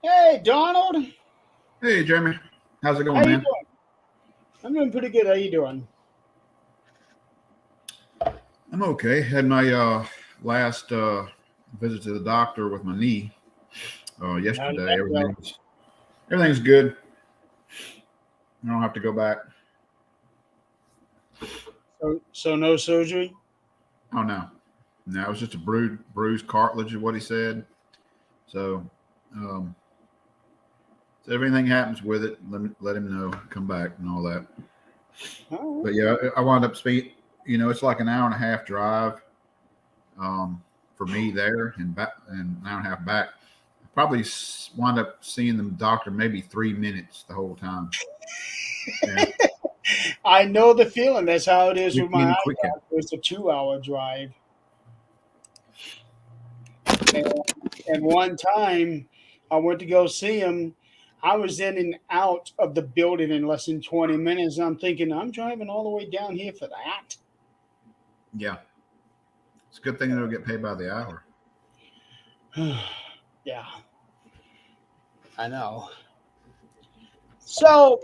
Hey, Donald. Hey, Jeremy. How's it How going, you man? doing? I'm doing pretty good. How you doing? I'm okay. Had my last visit to the doctor with my knee How did yesterday. that go? Everything's good. I don't have to go back. So no surgery? Oh no, no, it was just a bruised cartilage, is what he said. So, um, so everything happens with it. Let him know, come back, and all that. All But yeah, I wound up speed. It's like an hour and a half drive for me there, and back, and an hour and a half back. Probably wound up seeing the doctor maybe 3 minutes the whole time. Yeah, right. I know the feeling. That's how it is with my in eye quick. doctor. It's a 2 hour drive. And, and one time I went to go see him. I was in and out of the building in less than 20 minutes. I'm thinking, I'm driving all the way down here for that. Yeah, it's a good thing they'll get paid by the hour. Yeah, I know. So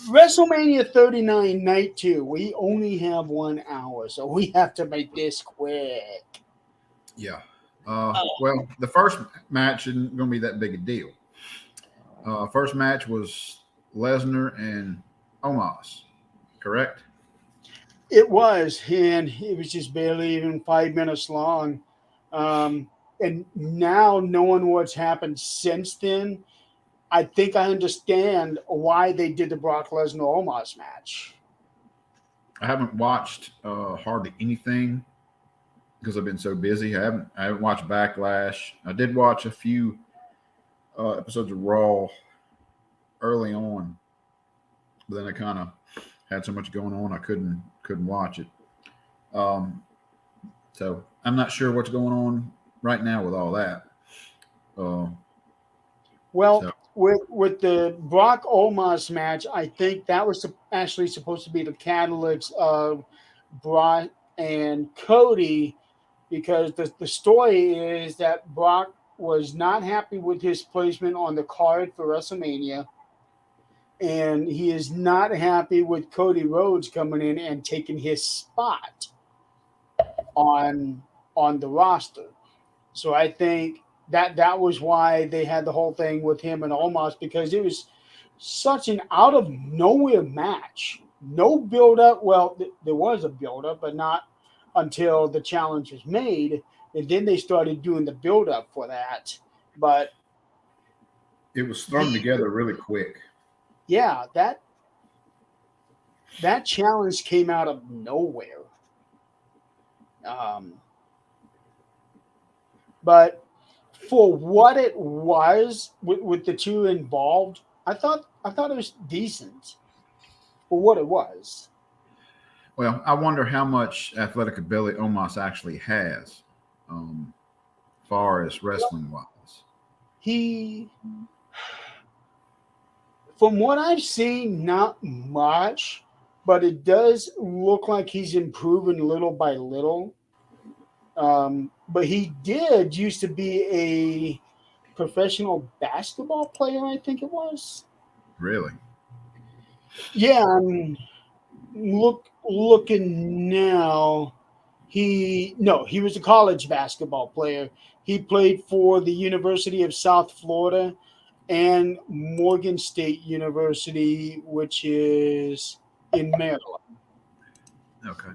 WrestleMania 39 night two. We only have 1 hour, so we have to make this quick. Yeah. Oh, Well, the first match isn't going to be that big a deal. First match was Lesnar and Omos, correct? it was, and it was just barely even 5 minutes long. And now, knowing what's happened since then, I think I understand why they did the Brock Lesnar Omos match. I haven't watched hardly anything because I've been so busy. I haven't watched Backlash. I did watch a few episodes of Raw early on, but then I kind of had so much going on I couldn't watch it. Um, so I'm not sure what's going on right now with all that. Uh, Well, so with the Brock Omos match, I think that was actually supposed to be the catalyst of Brock and Cody, because the story is that Brock was not happy with his placement on the card for WrestleMania, and he is not happy with Cody Rhodes coming in and taking his spot on on the roster. So I think that was why they had the whole thing with him and Omos, because it was such an out of nowhere match. No build up. Well, there was a build up, but not until the challenge was made, and then they started doing the build up for that. But it was the thrown together really quick. yeah, that challenge came out of nowhere. Um, but for what it was with the two involved, I thought it was decent for what it was. Well, I wonder how much athletic ability Omos actually has, um, far as wrestling wise. He, from what I've seen, not much, but it does look like he's improving little by little. But he did used to be a professional basketball player, I think it was. Really? Yeah, I'm looking now. He was a college basketball player. He played for the University of South Florida and Morgan State University, which is in Maryland. Okay.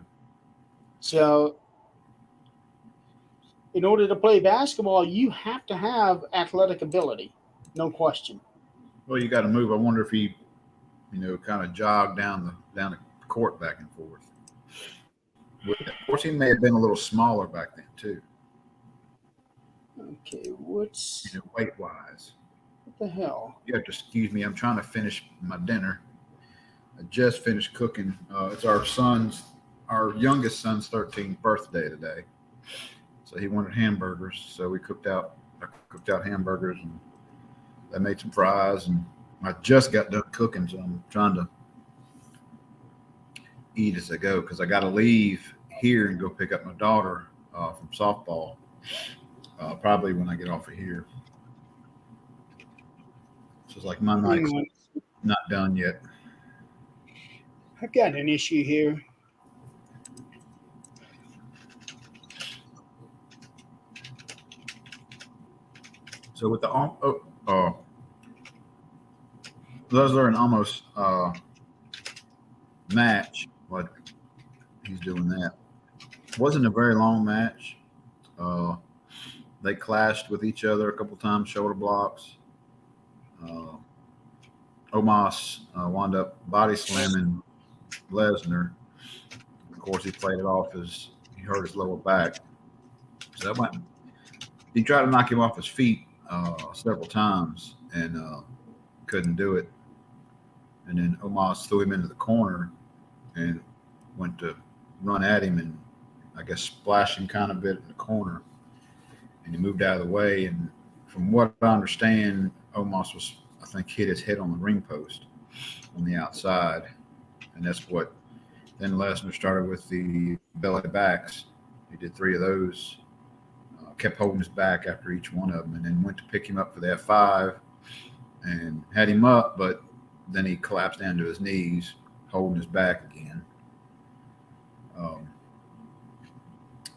So, in order to play basketball, you have to have athletic ability, no question. Well, you got to move. I wonder if he, kind of jogged down the court back and forth. With that. Of course, he may have been a little smaller back then too. Okay, what's Weight wise. what the hell? You have to excuse me. I'm trying to finish my dinner. I just finished cooking. It's our youngest son's 13th birthday today. So he wanted hamburgers. So I cooked out hamburgers, and I made some fries, and I just got done cooking. So I'm trying to eat as I go because I got to leave here and go pick up my daughter from softball. Probably when I get off of here. So it's like my Hang night's on. not done yet. I've got an issue here. So with the those are an almost match. What he's doing that wasn't a very long match. Uh, they clashed with each other a couple times, shoulder blocks. Uh, Omos wound up body slamming Lesnar. Of course, he played it off as he hurt his lower back. So that went. He tried to knock him off his feet several times and couldn't do it. And then Omos threw him into the corner and went to run at him and I guess splash him kind of a bit in the corner. And he moved out of the way. And from what I understand, Omos was, I think, hit his head on the ring post on the outside. And that's what then Lesnar started with the belly backs. He did 3 of those, kept holding his back after each one of them, and then went to pick him up for the F5 and had him up, but then he collapsed down to his knees, holding his back again.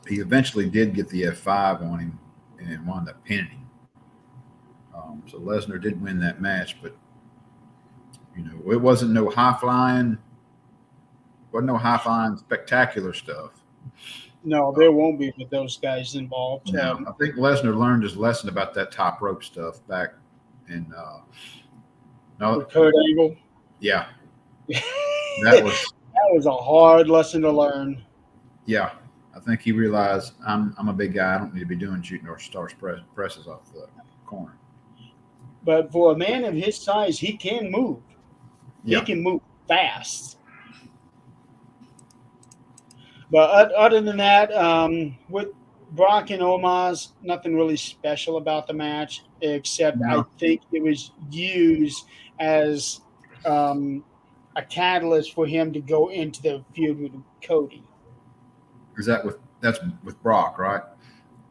He eventually did get the F5 on him and wound up pinning him. So Lesnar did win that match, but it wasn't no high flying spectacular stuff. No, there won't be with those guys involved. No, I think Lesnar learned his lesson about that top rope stuff back in with Kurt Angle. Yeah. That was a hard lesson to learn. Yeah. I think he realized I'm a big guy. I don't need to be doing shooting or stars presses off the corner. But for a man of his size, he can move. Yeah. He can move fast. But other than that, with Brock and Omos, nothing really special about the match, except I think it was used as a catalyst for him to go into the feud with Cody. That's with Brock, right?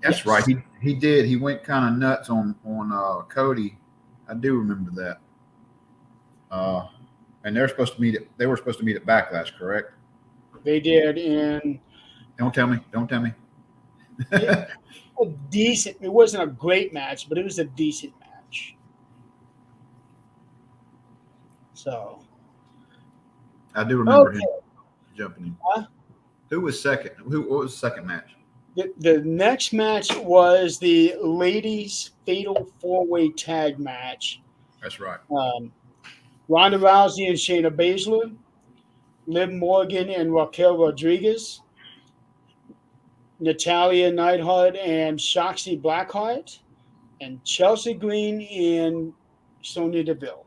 That's yes. Right. He did. He went kind of nuts on Cody. I do remember that. And they were supposed to meet at Backlash, correct? They did, and don't tell me. A decent. It wasn't a great match, but it was a decent match. So I do remember him jumping in. Who was second? What was the second match? The next match was the ladies' fatal 4-way tag match. That's right. Ronda Rousey and Shayna Baszler, Liv Morgan and Raquel Rodriguez, Natalya Neidhart and Shotzi Blackheart, and Chelsea Green and Sonya Deville.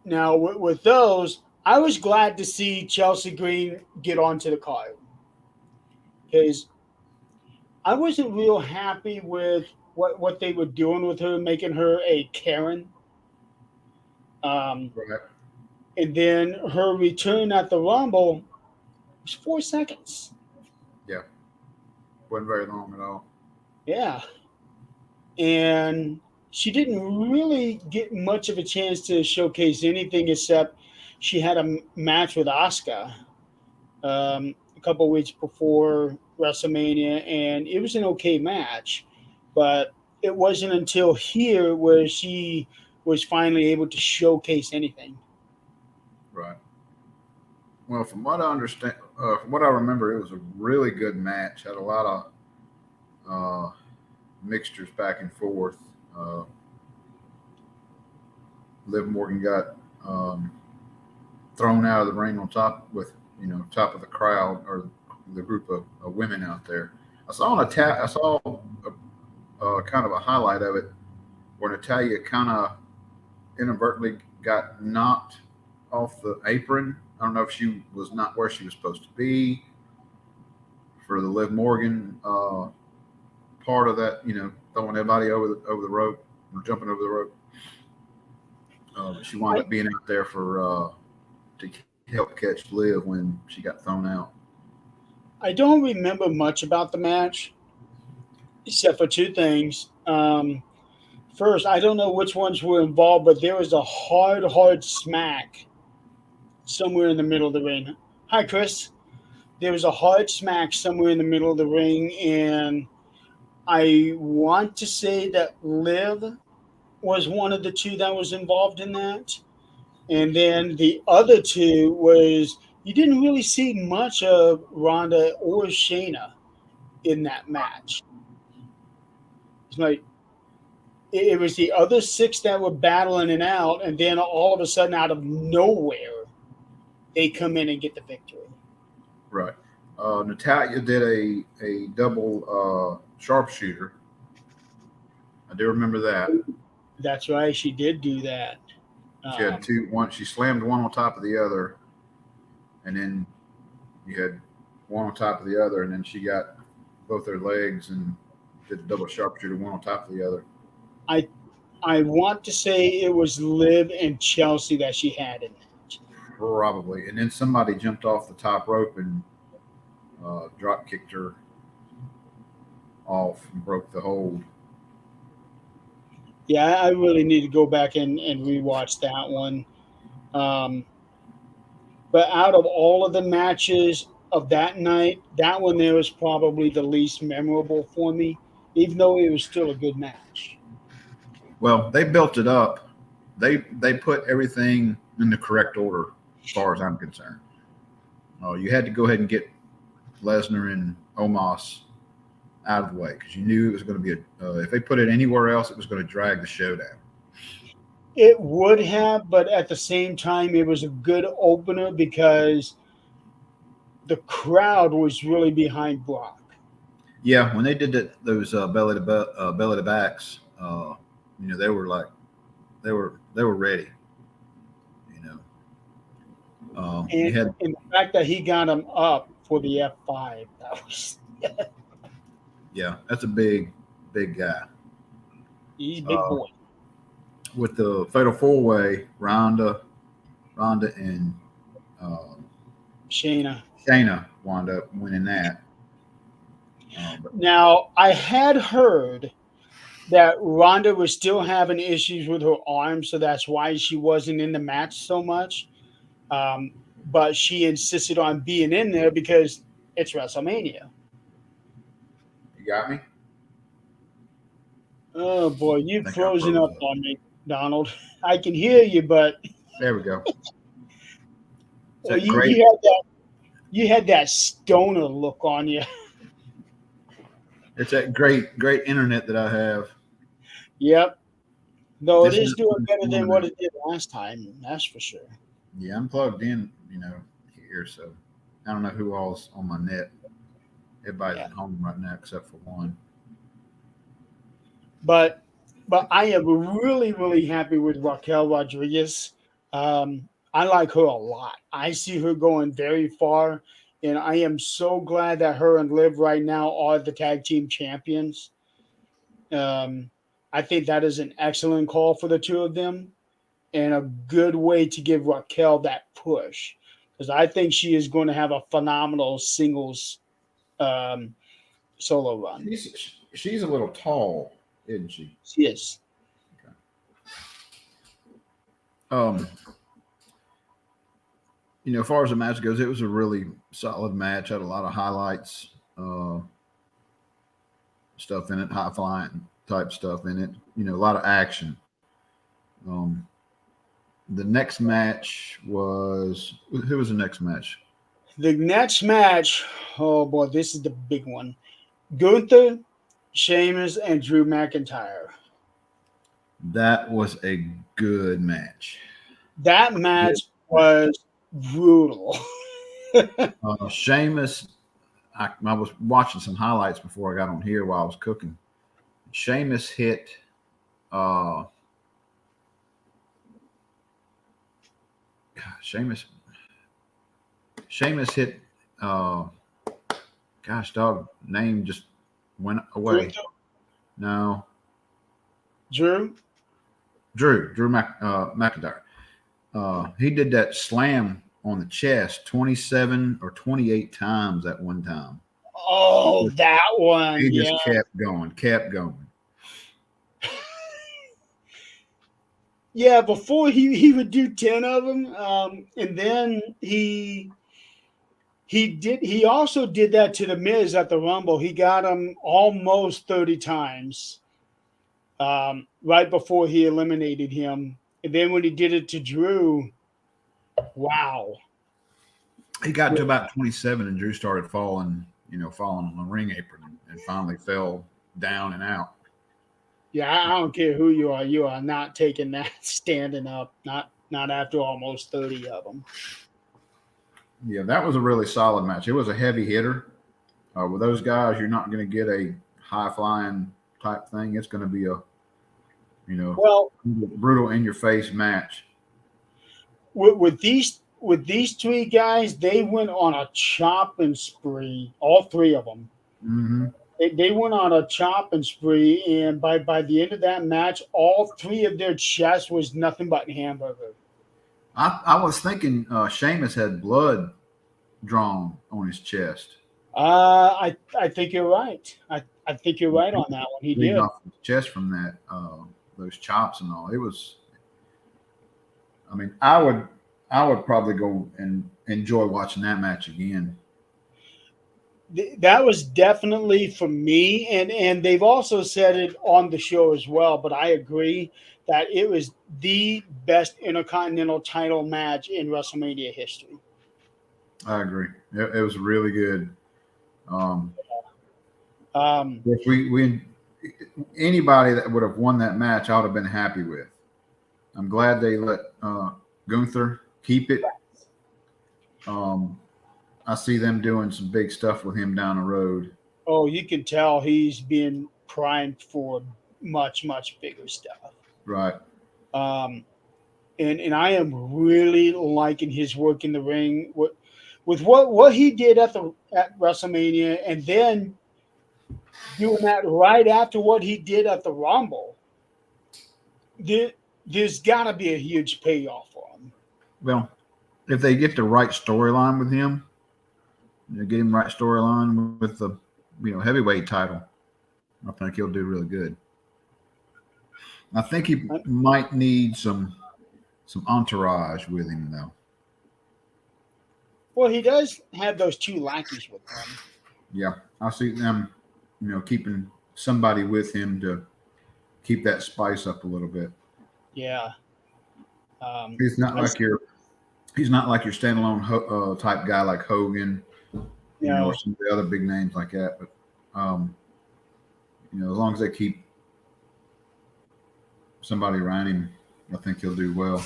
Now, with those, I was glad to see Chelsea Green get onto the card because I wasn't real happy with what they were doing with her, making her a Karen. Right. And then her return at the Rumble was 4 seconds. Yeah. Wasn't very long at all. Yeah. And she didn't really get much of a chance to showcase anything except she had a match with Asuka a couple weeks before WrestleMania, and it was an okay match. But it wasn't until here where she was finally able to showcase anything. Right. Well, from what I understand, from what I remember, it was a really good match. Had a lot of mixtures back and forth. Liv Morgan got thrown out of the ring on top with top of the crowd or the group of women out there. I saw kind of a highlight of it where Natalya kind of inadvertently got knocked off the apron. I don't know if she was not where she was supposed to be for the Liv Morgan part of that, throwing everybody over the rope or jumping over the rope. She wound up being out there for to help catch Liv when she got thrown out. I don't remember much about the match, except for 2 things. First, I don't know which ones were involved, but there was a hard smack somewhere in the middle of the ring. Hi, Chris. There was a hard smack somewhere in the middle of the ring, and I want to say that Liv was one of the two that was involved in that. And then the other two was you didn't really see much of Ronda or Shayna in that match. It's like it was the other six that were battling it out, and then all of a sudden, out of nowhere, they come in and get the victory. Right. Natalia did a double sharpshooter. I do remember that. That's right, she did do that. She had two. One, she slammed one on top of the other, and then you had one on top of the other, and then she got both her legs and did the double sharpshooter, one on top of the other. I I want to say it was Liv and Chelsea that she had in that. Probably. And then somebody jumped off the top rope and drop kicked her off and broke the hold. Yeah, I really need to go back and rewatch that one. Um, but out of all of the matches of that night, that one there was probably the least memorable for me, even though it was still a good match. Well, they built it up. They put everything in the correct order, as far as I'm concerned. You had to go ahead and get Lesnar and Omos out of the way because you knew it was going to be if they put it anywhere else, it was going to drag the show down. It would have, but at the same time, it was a good opener because the crowd was really behind Brock. Yeah, when they did those belly to backs, they were like they were ready. You know, you And, had and the fact that he got him up for the F5, that was yeah, that's a big guy. he's a big boy. With the fatal four way, Ronda, and uh, Shayna. Shayna wound up winning that. Now, I had heard that Ronda was still having issues with her arm, so that's why she wasn't in the match so much. Um, but she insisted on being in there because it's WrestleMania. You got me? Oh boy, I you've think I frozen froze up up. on me, Donald. I can hear you, but There we go. Is well, that you, great? you had that stoner look on you. It's that great internet that I have. Yep. Though it This is is doing better than what morning. it did last time, that's for sure. Yeah, I'm plugged in, here. So I don't know who all's on my net. Everybody's Yeah. at home right now except for one. But I am really happy with Raquel Rodriguez. I like her a lot. I see her going very far, and I am so glad that her and Liv right now are the tag team champions. Um, I think that is an excellent call for the two of them and a good way to give Raquel that push because I think she is going to have a phenomenal singles um, solo run. She's a little tall, isn't she? She is. Um, as far as the match goes, it was a really solid match. Had a lot of highlights, stuff in it, high flying type stuff in it. A lot of action. Um, the next match was who was the next match? The next match, oh boy, this is the big one. Gunther, Sheamus, and Drew McIntyre. That was a good match. That Good. match was brutal. Sheamus, I was watching some highlights before I got on here while I was cooking. Sheamus hit Sheamus hit gosh dog name just went away. Gunther, No. Drew. Drew McIntyre. He did that slam on the chest 27 or 28 times at one time. Oh, that one. He Yeah. just kept going. Yeah, before he would do 10 of them, and then he also did that to the Miz at the Rumble. He got him almost 30 times, right before he eliminated him. And then when he did it to Drew, wow. He got to about 27, and Drew started falling, falling on the ring apron, and finally fell down and out. Yeah, I don't care who you are not taking that standing up. Not after almost 30 of them. Yeah, that was a really solid match. It was a heavy hitter. With those guys, you're not going to get a high flying type thing. It's going to be a, Well, brutal in your face match. with these three guys, they went on a chopping spree. All three of them. Mm-hmm. They went on a chopping spree, and by the end of that match, all three of their chests was nothing but hamburger. I was thinking Sheamus had blood drawn on his chest. I think you're right. I think you're right on that one. He Bleeding did. off his chest from that, those chops and all. It was. I mean, I would probably go and enjoy watching that match again. That was definitely for me, and they've also said it on the show as well. But I agree that it was the best Intercontinental title match in WrestleMania history. I agree. It was really good. Um, If we anybody that would have won that match, I would have been happy with. I'm glad they let Gunther keep it. I see them doing some big stuff with him down the road. oh, you can tell he's being primed for much bigger stuff. Right. Um, and I am really liking his work in the ring with what he did at WrestleMania, and then doing that right after what he did at the Rumble. There's got to be a huge payoff for him. Well, if they get the right storyline with him, get him right storyline with the heavyweight title, I think he'll do really good. I think he might need some entourage with him though. Well, he does have those two lackeys with him. Yeah, I see them, keeping somebody with him to keep that spice up a little bit. Yeah. He's not like your standalone type guy like Hogan, or some of the other big names like that. But as long as they keep somebody around him, I think he'll do well.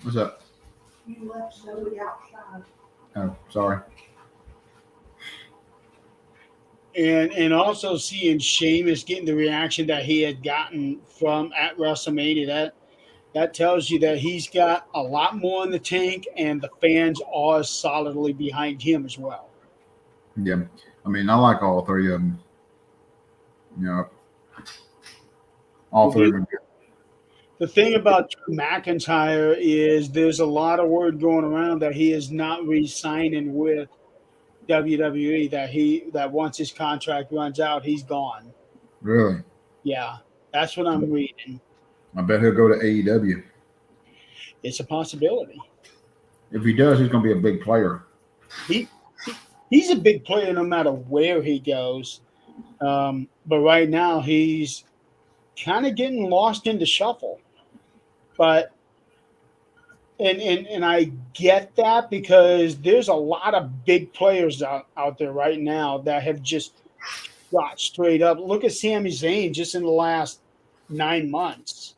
What's up? You left somebody outside. Oh, sorry. And also seeing Sheamus getting the reaction that he had gotten from at WrestleMania, that tells you that he's got a lot more in the tank, and the fans are solidly behind him as well. Yeah, I mean, I like all three of them. All three of them. The thing about Drew McIntyre is there's a lot of word going around that he is not re-signing with WWE. That once his contract runs out, he's gone. Really? Yeah, that's what I'm reading. I bet he'll go to AEW. It's a possibility. If he does, he's going to be a big player. He's a big player no matter where he goes. But right now he's kind of getting lost in the shuffle. But and I get that because there's a lot of big players out there right now that have just got straight up. Look at Sami Zayn just in the last 9 months.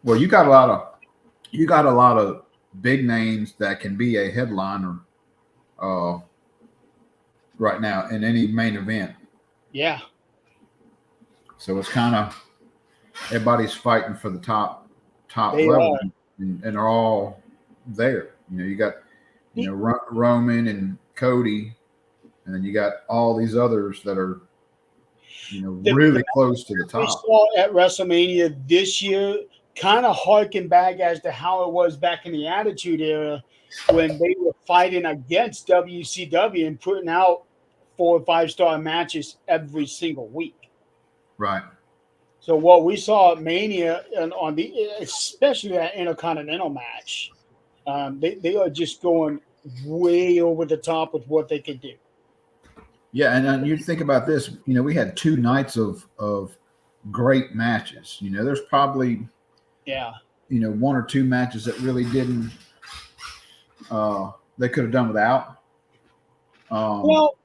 Well, you got a lot of big names that can be a headliner right now in any main event. Yeah. So it's kind of everybody's fighting for the top They level, are. and they're all there. You got Roman and Cody, and then you got all these others that are really close to the We top. saw at WrestleMania this year kind of harken back as to how it was back in the Attitude Era when they were fighting against WCW and putting out 4 or 5 star matches every single week. Right. So what we saw at Mania and on the especially that Intercontinental match, they are just going way over the top with what they can do. Yeah, and you think about this. We had 2 nights of great matches. There's probably Yeah. 1 or 2 matches that really didn't. They could have done without. Well,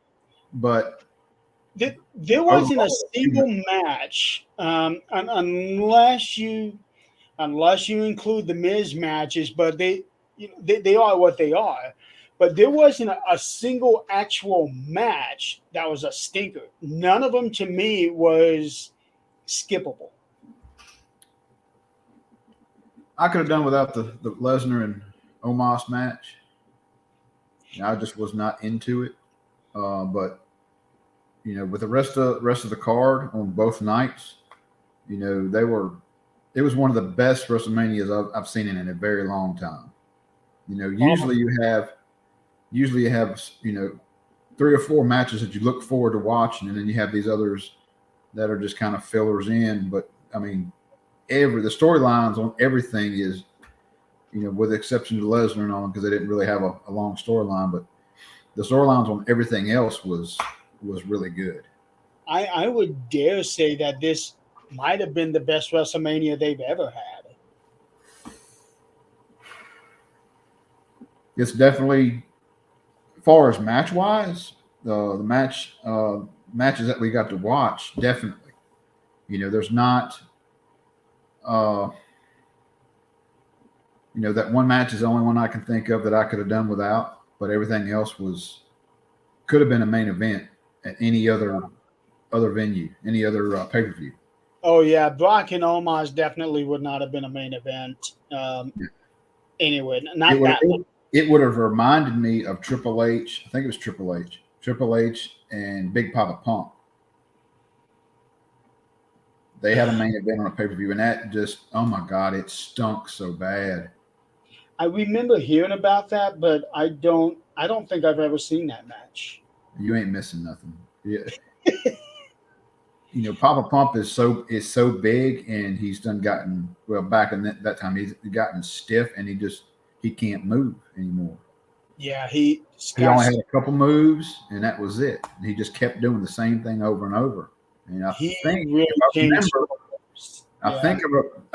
But there wasn't a overall, single match, unless you include the Miz matches, but they are what they are. But there wasn't a single actual match that was a stinker. None of them to me was skippable. I could have done without the Lesnar and Omos match. I just was not into it. But with the rest of the card on both nights, they were. It was one of the best WrestleManias I've seen in a very long time. Usually you have 3 or 4 matches that you look forward to watching, and then you have these others that are just kind of fillers in. But I mean, the storylines on everything is, with the exception of Lesnar and all, because they didn't really have a long storyline, but the storylines on everything else was really good. I would dare say that this might have been the best WrestleMania they've ever had. It's definitely, as far as match wise, the matches that we got to watch, definitely. There's not, that one match is the only one I can think of that I could have done without, but everything else could have been a main event at any other venue, any other pay per view. Oh yeah, Brock and Omos definitely would not have been a main event. Anyway, not that one. It would have reminded me of Triple H. I think it was Triple H and Big Papa Pump. They had a main event on a pay per view, and that just, oh my God, it stunk so bad. I remember hearing about that, but I don't think I've ever seen that match. You ain't missing nothing. Yeah. Papa Pump is so big, and he's gotten back in that time he's gotten stiff, and he can't move anymore. Yeah, he only had a couple moves, and that was it. And he just kept doing the same thing over and over. And I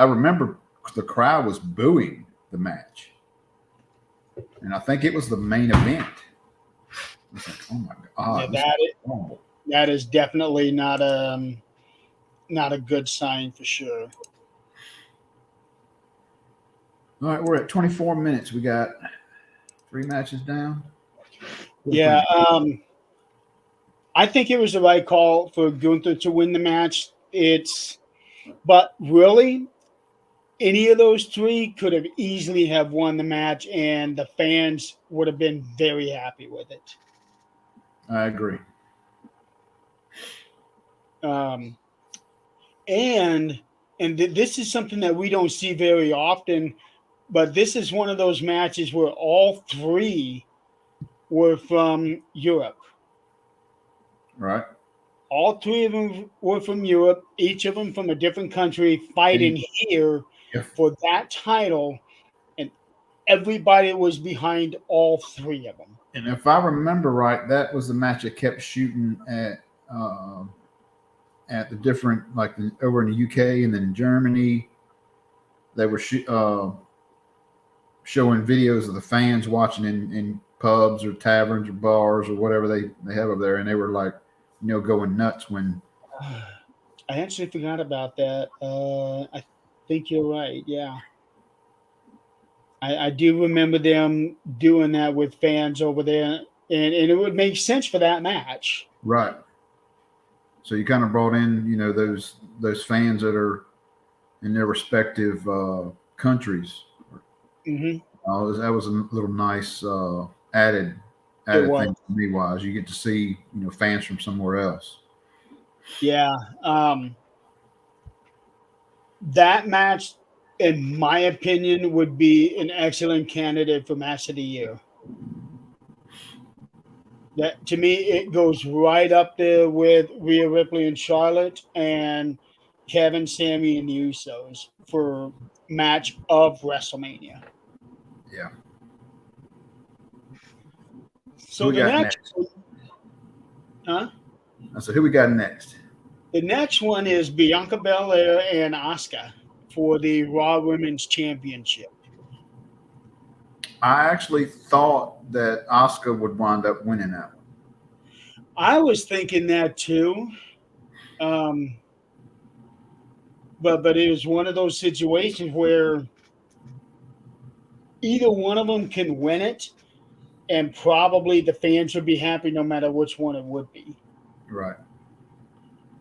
remember the crowd was booing the match, and I think it was the main event. I was like, oh my God, that is definitely not a good sign for sure. All right, we're at 24 minutes. We got 3 matches down. Yeah, I think it was the right call for Gunther to win the match. But really, any of those 3 could have easily have won the match, and the fans would have been very happy with it. I agree. And this is something that we don't see very often, but this is one of those matches where all 3 were from Europe. Right. All 3 of them were from Europe, each of them from a different country, fighting here for that title, and everybody was behind all 3 of them. And if I remember right, that was the match that kept shooting at the different, like over in the UK and then in Germany. They were showing videos of the fans watching in pubs or taverns or bars or whatever they have over there, and they were like, going nuts when. I actually forgot about that. I think you're right. Yeah. I do remember them doing that with fans over there, and it would make sense for that match. Right. So you kind of brought in, those fans that are in their respective countries. Mm-hmm. That was a little nice added thing to me. Wise, you get to see fans from somewhere else. Yeah, that match, in my opinion, would be an excellent candidate for match of the year. That, to me, it goes right up there with Rhea Ripley and Charlotte, and Kevin, Sammy, and the Usos for match of WrestleMania. Yeah. So Who we the got next, next? huh? So who we got next? The next one is Bianca Belair and Asuka for the Raw Women's Championship. I actually thought that Asuka would wind up winning that one. I was thinking that too, um, but it was one of those situations where either one of them can win it, and probably the fans would be happy no matter which one it would be. Right.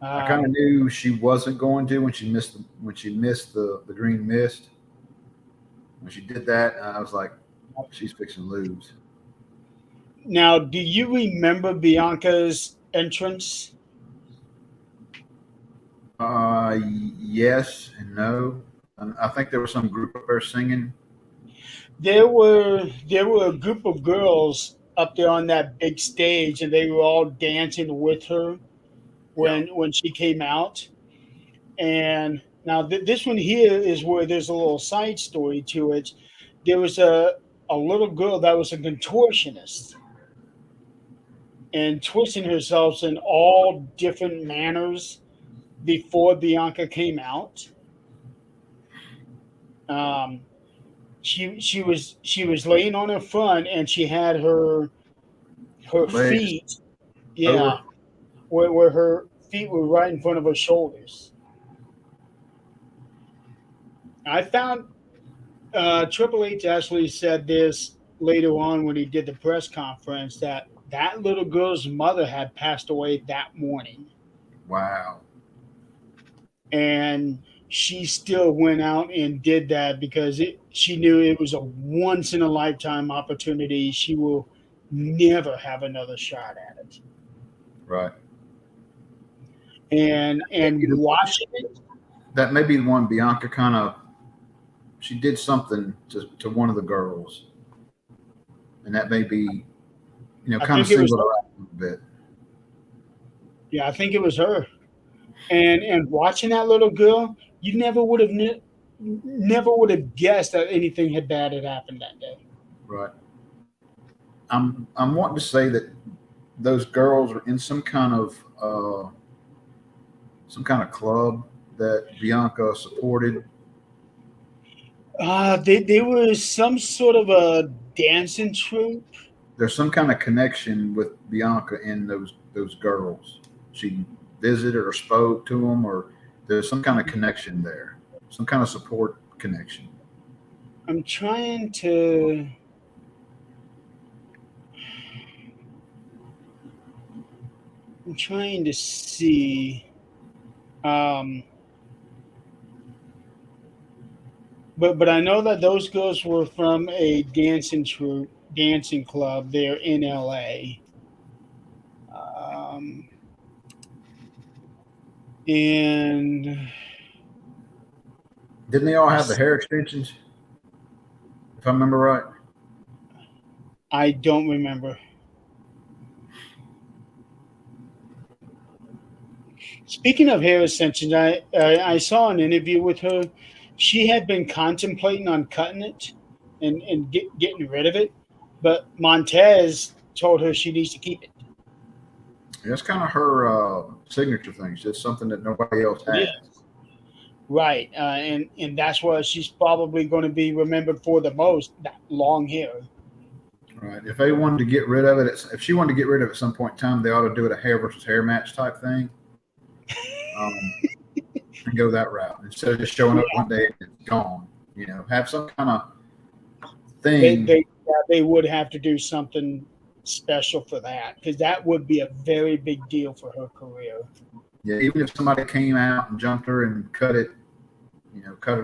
I kind of Um, knew she wasn't going to when she missed the green mist. When she did that, I was like, she's fixing to lose. Now, do you remember Bianca's entrance? Yes and no. And I think there was some group up there singing. There were a group of girls up there on that big stage, and they were all dancing with her Yeah. when she came out. And now this one here is where there's a little side story to it. There was a little girl that was a contortionist and twisting herself in all different manners before Bianca came out. Um, she was laying on her front and she had her Legs feet, yeah, over. where her feet were right in front of her shoulders. I found Triple H actually said this later on when he did the press conference that that little girl's mother had passed away that morning, Wow. and she still went out and did that because she knew it was a once in a lifetime opportunity. She will never have another shot at it. Right. And watching it, That may be the one Bianca kind of she did something to one of the girls, and that may be I kind of think it was singled her. her out a little bit. Yeah, I think it was her. And watching that little girl, you never would have guessed that anything had bad had happened that day. Right. I'm wanting to say that those girls are in some kind of club that Bianca supported. There was some sort of a dancing troupe. There's some kind of connection with Bianca and those girls. She visited or spoke to them, or there's some kind of connection there, some kind of support connection. I'm trying to. I'm trying to see. Um, but I know that those girls were from a dancing troupe, dancing club there in LA. Um, and Didn't they all have the hair extensions? If I remember right. I don't remember. Speaking of hair extensions, I saw an interview with her. She had been contemplating on cutting it and getting rid of it, but Montez told her she needs to keep it. That's kind of her signature thing. It's something that nobody else Yeah, has. right, and that's what she's probably going to be remembered for the most. That long hair. Right. If they wanted to get rid of it, if she wanted to get rid of it at some point in time, they ought to do it a hair versus hair match type thing, um, and go that route instead of just showing up one day and it's gone. Have some kind of They thing. they yeah, they would have to do something special for that because that would be a very big deal for her career. Yeah, even if somebody came out and jumped her and cut it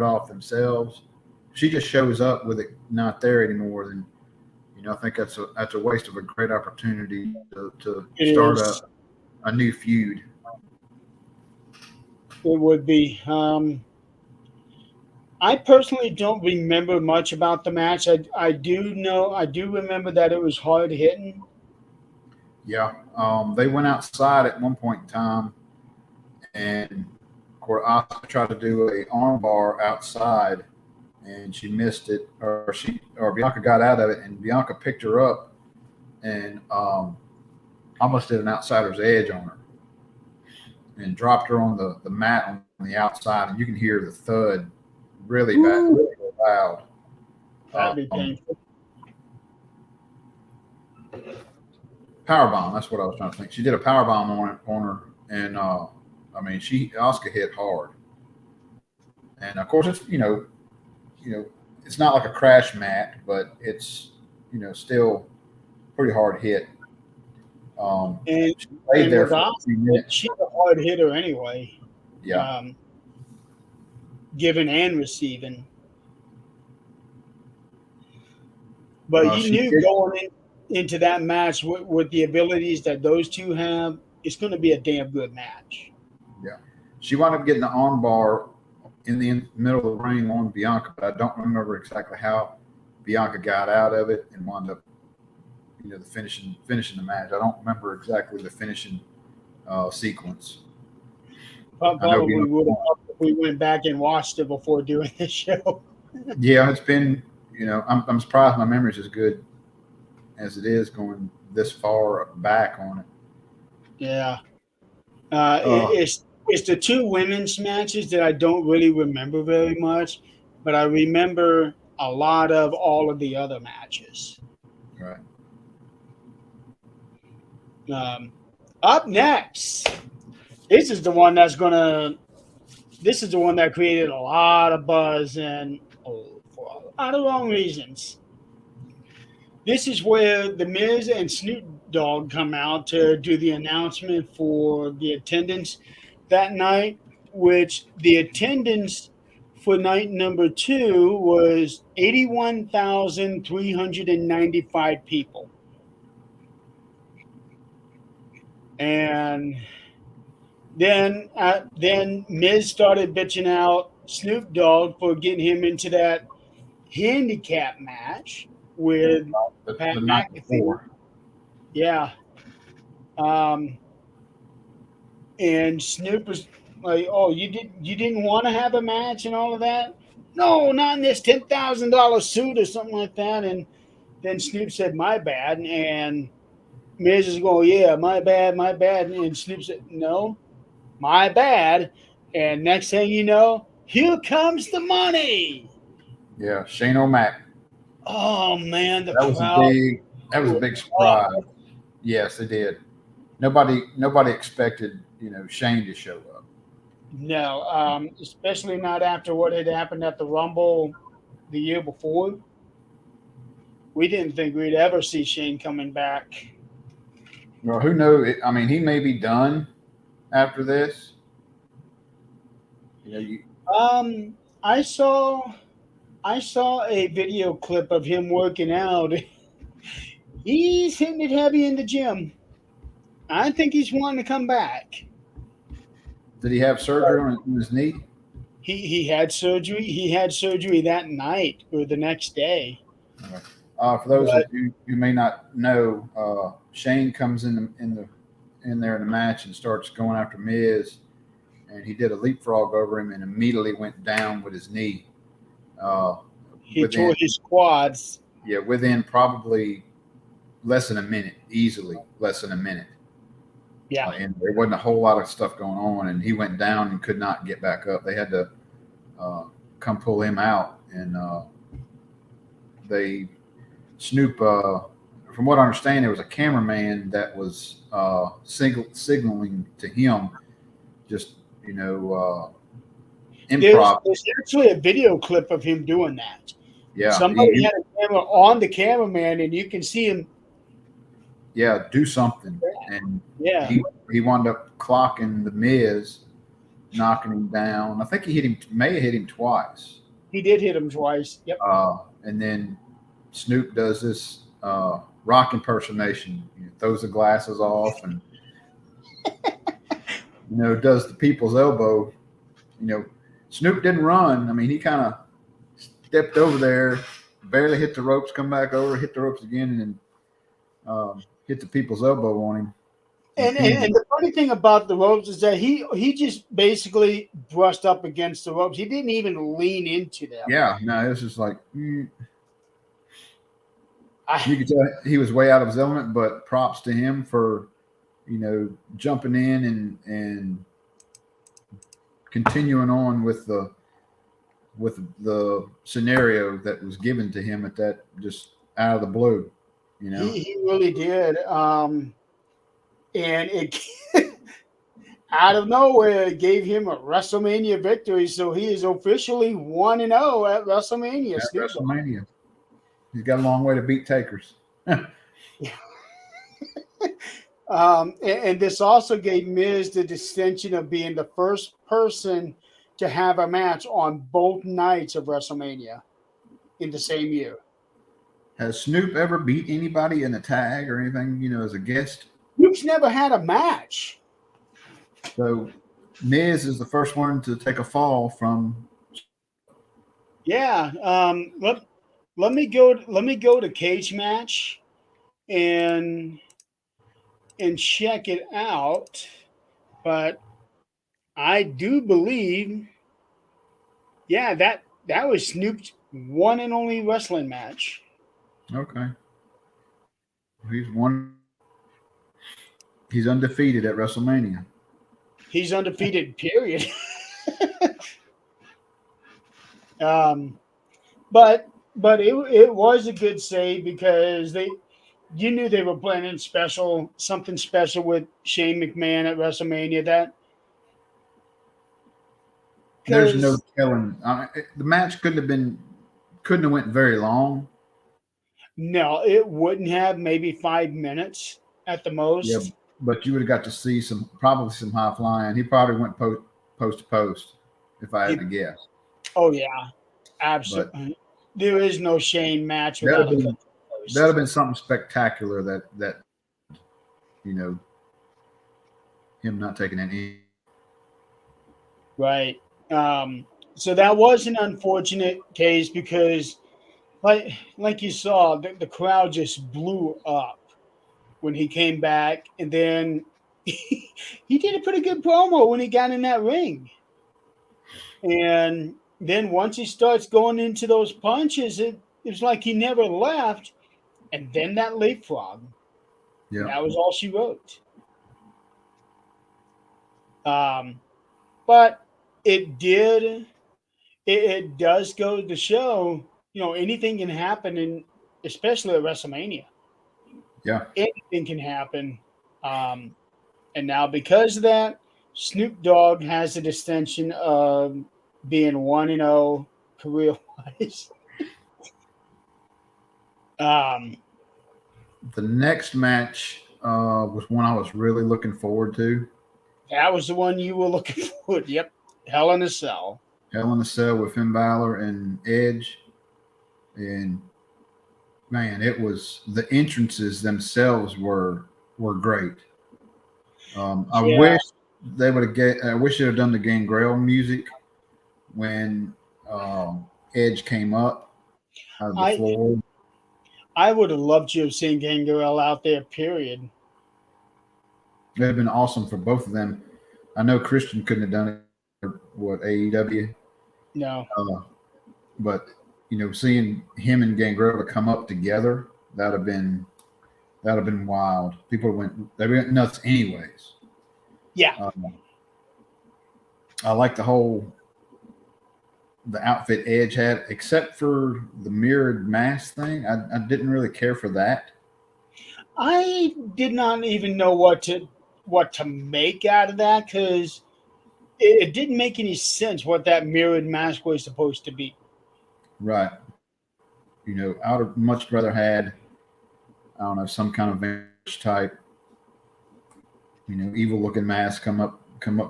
off themselves, if she just shows up with it not there anymore, then I think that's a waste of a great opportunity to It start is. a new feud. It would be. I personally don't remember much about the match. I do remember that it was hard hitting. Yeah, they went outside at one point in time, and course, Asuka tried to do a armbar outside, and she missed it, or Bianca got out of it, and Bianca picked her up and almost did an outsider's edge on her, and dropped her on the mat on the outside, and you can hear the thud really bad, really loud. That'd be painful. Powerbomb, that's what I was trying to think. She did a powerbomb on her, and I mean, Asuka hit hard, and of course it's it's not like a crash mat, but it's still pretty hard hit. And she played there for a Asuka, few minutes. she's a hard hitter anyway. Yeah, Giving and receiving. But you knew going into that match with the abilities that those two have, it's going to be a damn good match. Yeah. She wound up getting the arm bar in the middle of the ring on Bianca, but I don't remember exactly how Bianca got out of it and wound up, the finishing the match. I don't remember exactly the finishing sequence. Probably would have if we went back and watched it before doing the show. Yeah, it's been, I'm surprised my memory is as good as it is going this far back on it. Yeah. It's the two women's matches that I don't really remember very much, but I remember a lot of all of the other matches. Right. Up next, this is the one that created a lot of buzz and for a lot of wrong reasons. This is where The Miz and Snoop Dogg come out to do the announcement for the attendance that night, which the attendance for night number 2 was 81,395 people. And then Miz started bitching out Snoop Dogg for getting him into that handicap match with Pat McAfee. Yeah. And Snoop was like, "Oh, you didn't want to have a match and all of that? No, not in this $10,000 suit or something like that." And then Snoop said, "My bad." And Miz is going, "Yeah, my bad, my bad." And Snoop said, "No, my bad." And next thing you know, here comes the money. Yeah, Shane O'Mac. Oh man, that was a big surprise. Yes, it did. Nobody expected Shane to show up. No, especially not after what had happened at the Rumble the year before. We didn't think we'd ever see Shane coming back. Well, who knows? I mean, he may be done after this. I saw a video clip of him working out. He's hitting it heavy in the gym. I think he's wanting to come back. Did he have surgery on his knee? He had surgery. He had surgery that night or the next day. Okay. For those of you who may not know, Shane comes in there in the match and starts going after Miz, and he did a leapfrog over him and immediately went down with his knee. He tore his quads. Yeah, within probably less than a minute, easily less than a minute. Yeah, and there wasn't a whole lot of stuff going on, and he went down and could not get back up. They had to come pull him out, and Snoop. From what I understand, there was a cameraman that was signaling to him, just improv. There's actually a video clip of him doing that. Yeah, somebody had a camera on the cameraman, and you can see him. Yeah, do something, and yeah, he wound up clocking the Miz, knocking him down. I think he may have hit him twice. He did hit him twice. Yep. And then Snoop does this rock impersonation. Throws the glasses off and does the people's elbow. Snoop didn't run. I mean, he kind of stepped over there, barely hit the ropes, come back over, hit the ropes again, and then hit the people's elbow on him. And the funny thing about the ropes is that he just basically brushed up against the ropes. He didn't even lean into them. Yeah, no, it was just like I, you could tell he was way out of his element. But props to him for jumping in and continuing on with the scenario that was given to him at that just out of the blue. he really did. And it out of nowhere it gave him a WrestleMania victory. So he is officially 1-0 at WrestleMania. At Snoop Dogg. WrestleMania, he's got a long way to beat Takers. And this also gave Miz the distinction of being the first person to have a match on both nights of WrestleMania in the same year. Has Snoop ever beat anybody in a tag or anything, as a guest? Snoop's never had a match. So Miz is the first one to take a fall from. Yeah. Let me go to Cage Match and check it out. But I do believe, yeah, that was Snoop's one and only wrestling match. Okay. He's undefeated at WrestleMania. He's undefeated, period. But it was a good save because you knew they were planning something special with Shane McMahon at WrestleMania. There's no telling. The match couldn't have went very long. No, it wouldn't have. Maybe 5 minutes at the most. Yeah, but you would have got to see probably some high flying. He probably went post to post, if I had to guess. Oh yeah, absolutely. But there is no Shane match without a post. That'd have been something spectacular. That him not taking any. Right. So that was an unfortunate case because, like you saw, the crowd just blew up when he came back, and then he did a pretty good promo when he got in that ring. And then once he starts going into those punches, it's like he never left. And then that leapfrog. Yeah. That was all she wrote. But it does go to show, anything can happen, especially at WrestleMania. Yeah. Anything can happen. And now because of that, Snoop Dogg has the distinction of being 1-0 career-wise. The next match was one I was really looking forward to. That was the one you were looking forward. Yep, Hell in a Cell. Hell in a Cell with Finn Balor and Edge, and man, it was the entrances themselves were great. I wish they would have I wish they'd have done the Gangrel music when Edge came up out of the floor. I would have loved to have seen Gangrel out there, period. It would have been awesome for both of them. I know Christian couldn't have done it for AEW. No. But seeing him and Gangrel come up together, that'd have been wild. People they went nuts anyways. Yeah. I like the outfit Edge had, except for the mirrored mask thing. I didn't really care for that. I did not even know what to make out of that because it didn't make any sense what that mirrored mask was supposed to be. Right. I would have much rather had, I don't know, some kind of vampire type, evil looking mask come up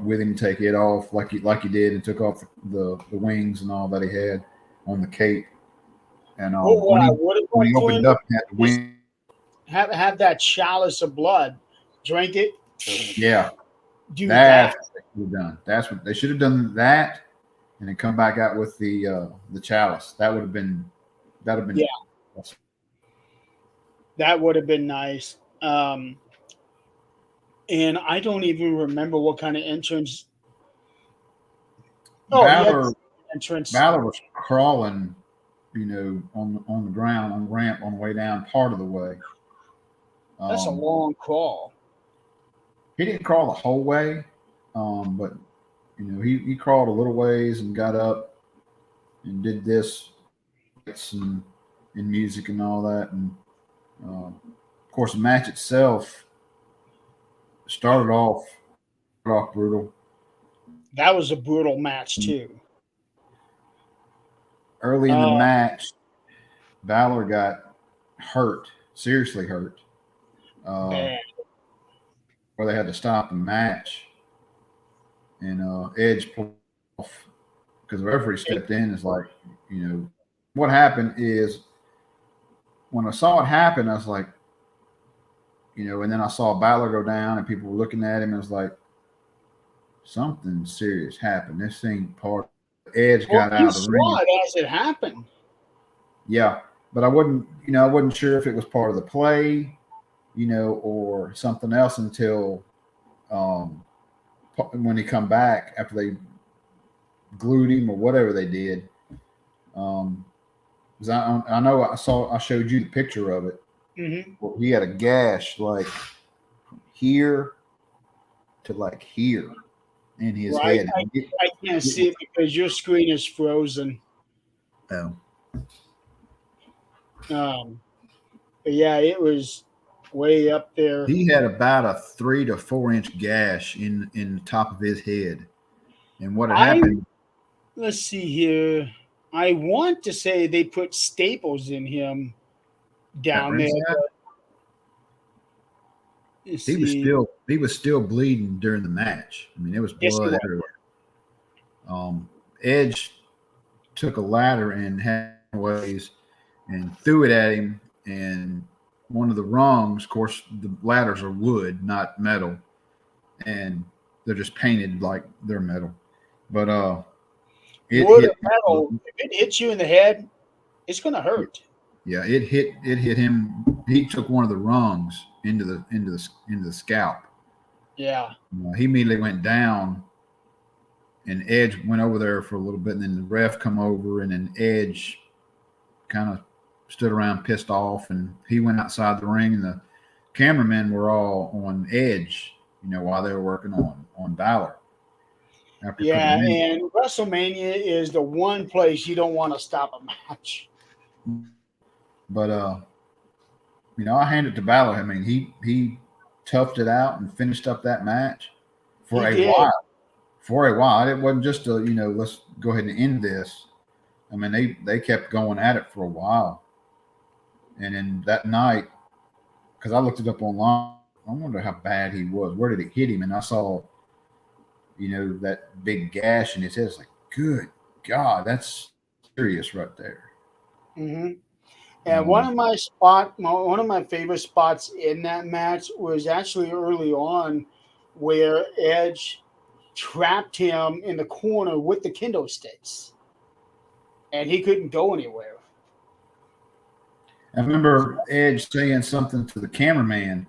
with him, take it off like he did, and took off the wings and all that he had on the cape. And when he opened up, he had the wings. Have that chalice of blood, drink it. Yeah, do that's what they should have done. That's what they should have done. That, and then come back out with the chalice. That'd have been yeah. Awesome. That would have been nice. And and I don't even remember what kind of entrance. Oh, he had Balor entrance. Balor was crawling, on the ground on the ramp on the way down part of the way. That's a long crawl. He didn't crawl the whole way, but he crawled a little ways and got up and did this and in music and all that, and of course the match itself started off brutal. That was a brutal match too. Early in the Uh, match, Balor got hurt, seriously hurt, uh, bad. where they had to stop the match, and Edge pulled off because the referee stepped in. Is like, what happened is when I saw it happen, I was like, and then I saw Balor go down, and people were looking at him, and it was like something serious happened. This ain't part. Edge Well, got you out of the ring. saw it as it happened. Yeah, but I wasn't sure if it was part of the play, or something else until um, when he come back after they glued him or whatever they did. 'Cause I know I showed you the picture of it. Hmm. Well, he had a gash like from here to like here in his Right. head. I can't see it because your screen is frozen. Oh. Um, but yeah, it was way up there. He had about a 3 to 4 inch gash in the top of his head, and what had I happened? Let's see here. I want to say they put staples in him At down there. ringside, Let's he was see. still bleeding during the match. I mean, there was Yes, he blood was. everywhere. Edge took a ladder and had ways and threw it at him, and one of the rungs, of course, the ladders are wood, not metal, and they're just painted like they're metal. But it Wood or hit. metal, if it hits you in the head, it's going to hurt. Yeah, it hit him. He took one of the rungs into the scalp. Yeah. He immediately went down, and Edge went over there for a little bit, and then the ref come over, and then Edge kind of stood around pissed off, and he went outside the ring, and the cameramen were all on Edge, while they were working on Balor after putting Yeah. him in. And WrestleMania is the one place you don't want to stop a match. But I hand it to Balor. I mean, he toughed it out and finished up that match for He a did. while. For a while, it wasn't just let's go ahead and end this. I mean, they kept going at it for a while, and then that night, because I looked it up online, I wonder how bad he was. Where did it hit him? And I saw, that big gash in his head. It's like, good God, that's serious right there. Hmm. And Um, one of my favorite spots in that match was actually early on, where Edge trapped him in the corner with the kendo sticks, and he couldn't go anywhere. I remember Edge saying something to the cameraman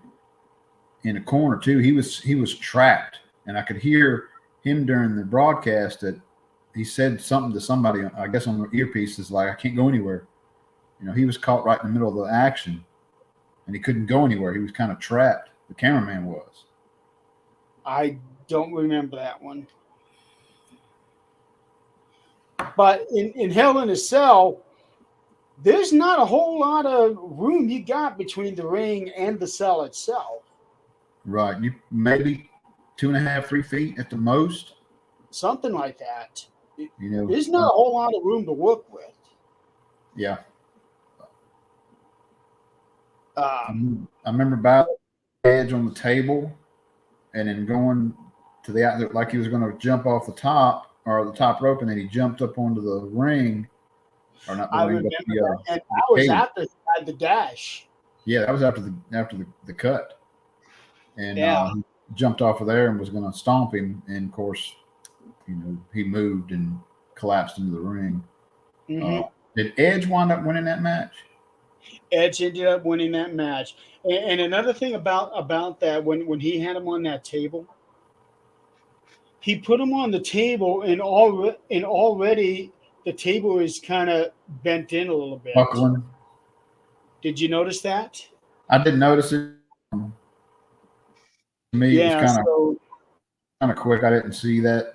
in the corner too. He was trapped, and I could hear him during the broadcast that he said something to somebody, I guess on the earpieces, like, I can't go anywhere. He was caught right in the middle of the action, and he couldn't go anywhere. He was kind of trapped. The cameraman was. I don't remember that one. But in Hell in a Cell, there's not a whole lot of room you got between the ring and the cell itself. Right. You maybe 2.5, 3 feet at the most. Something like that. You There's not a whole lot of room to work with. Yeah. Um, I remember about Edge on the table, and then going to the out, like he was going to jump off the top or the top rope, and then he jumped up onto the ring, or not the I ring, remember but that. And the that was cage. after he had the dash. Yeah, that was after the cut, and Yeah. he jumped off of there and was going to stomp him, and of course, he moved and collapsed into the ring. Hmm. Did Edge wind up winning that match? Edge ended up winning that match. And another thing about that, when he had him on that table, he put him on the table, and already the table is kind of bent in a little bit. Buckling. Did you notice that? I didn't notice it. To me, it was Yeah. kind of So quick. I didn't see that